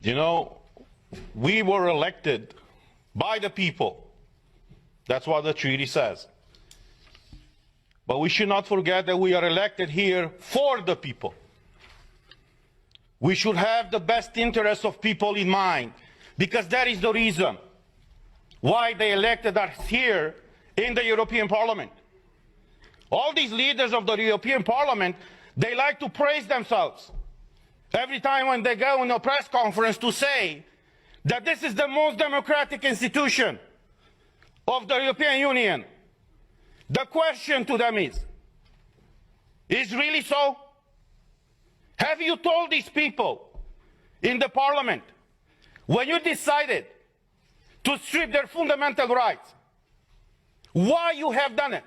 You know, we were elected by the people. That's what the treaty says. But we should not forget that we are elected here for the people. We should have the best interests of people in mind, because that is the reason why they elected us here in the European Parliament. All these leaders of the European Parliament, they like to praise themselves every time when they go in a press conference to say that this is the most democratic institution of the European Union. The question to them is really so? Have you told these people in the Parliament, when you decided to strip their fundamental rights, why you have done it?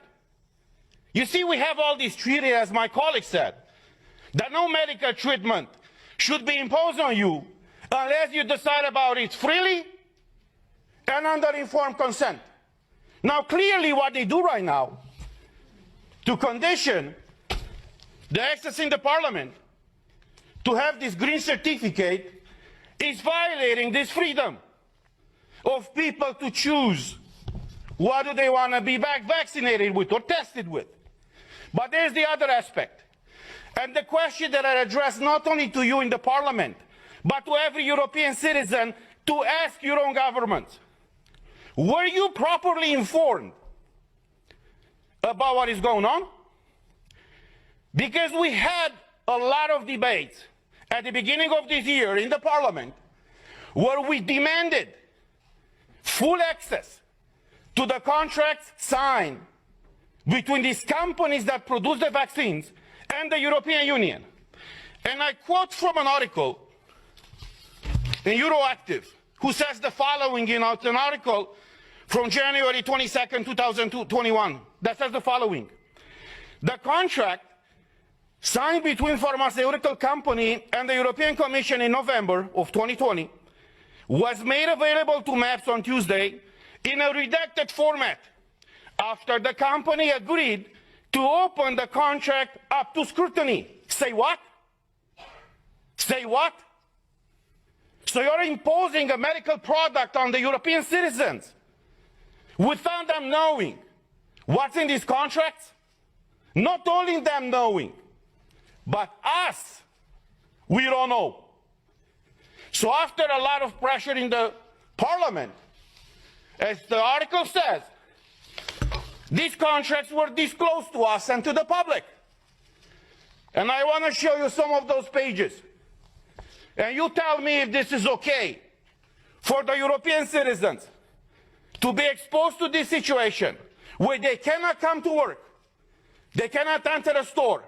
You see, we have all these treaties, as my colleague said, that no medical treatment should be imposed on you unless you decide about it freely and under informed consent. Now, clearly what they do right now to condition the access in the Parliament to have this green certificate is violating this freedom of people to choose what do they want to be vaccinated with or tested with. But there's the other aspect. And the question that I address not only to you in the Parliament, but to every European citizen, to ask your own government. Were you properly informed about what is going on? Because we had a lot of debates at the beginning of this year in the Parliament where we demanded full access to the contracts signed between these companies that produce the vaccines and the European Union. And I quote from an article in Euroactiv, who says the following in an article from January 22nd, 2021, that says the following. The contract signed between pharmaceutical company and the European Commission in November of 2020 was made available to MEPs on Tuesday in a redacted format after the company agreed to open the contract up to scrutiny. Say what? Say what? So you're imposing a medical product on the European citizens without them knowing what's in these contracts? Not only them knowing, but us, we don't know. So after a lot of pressure in the Parliament, as the article says, these contracts were disclosed to us and to the public. And I want to show you some of those pages. And you tell me if this is okay for the European citizens to be exposed to this situation where they cannot come to work, they cannot enter a store,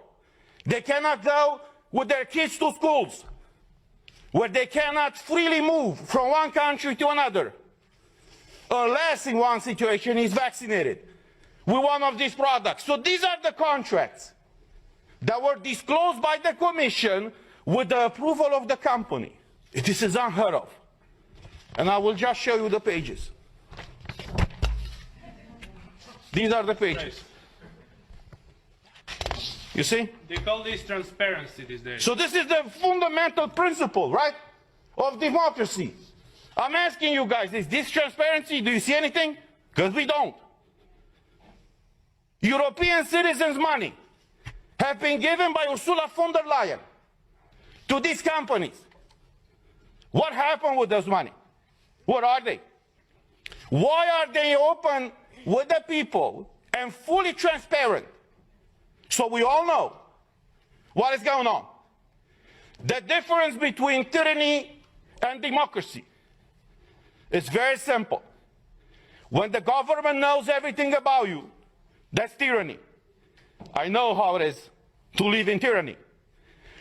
they cannot go with their kids to schools, where they cannot freely move from one country to another, unless in one situation is vaccinated with one of these products. So these are the contracts that were disclosed by the Commission with the approval of the company. This is unheard of. And I will just show you the pages. These are the pages. You see? They call this transparency these days. So this is the fundamental principle, right, of democracy. I'm asking you guys, is this transparency? Do you see anything? Because we don't. European citizens' money have been given by Ursula von der Leyen to these companies. What happened with those money? What are they? Why are they open with the people and fully transparent so we all know what is going on? The difference between tyranny and democracy is very simple. When the government knows everything about you, that's tyranny. I know how it is to live in tyranny.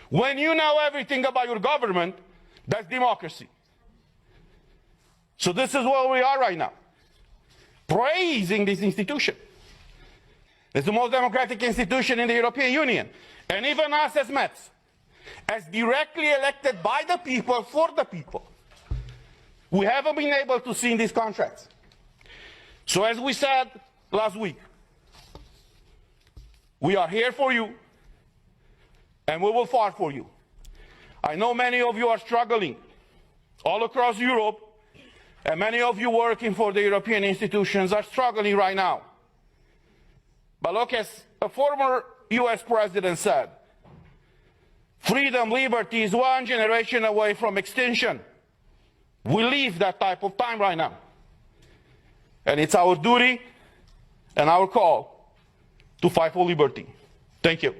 When you know everything about your government, that's democracy. So this is where we are right now, praising this institution. It's the most democratic institution in the European Union. And even us as MEPs, as directly elected by the people, for the people, we haven't been able to see in these contracts. So as we said last week, we are here for you, and we will fight for you. I know many of you are struggling all across Europe, and many of you working for the European institutions are struggling right now. But look, as a former US president said, freedom, liberty is one generation away from extinction. We live that type of time right now. And it's our duty and our call to fight for liberty. Thank you.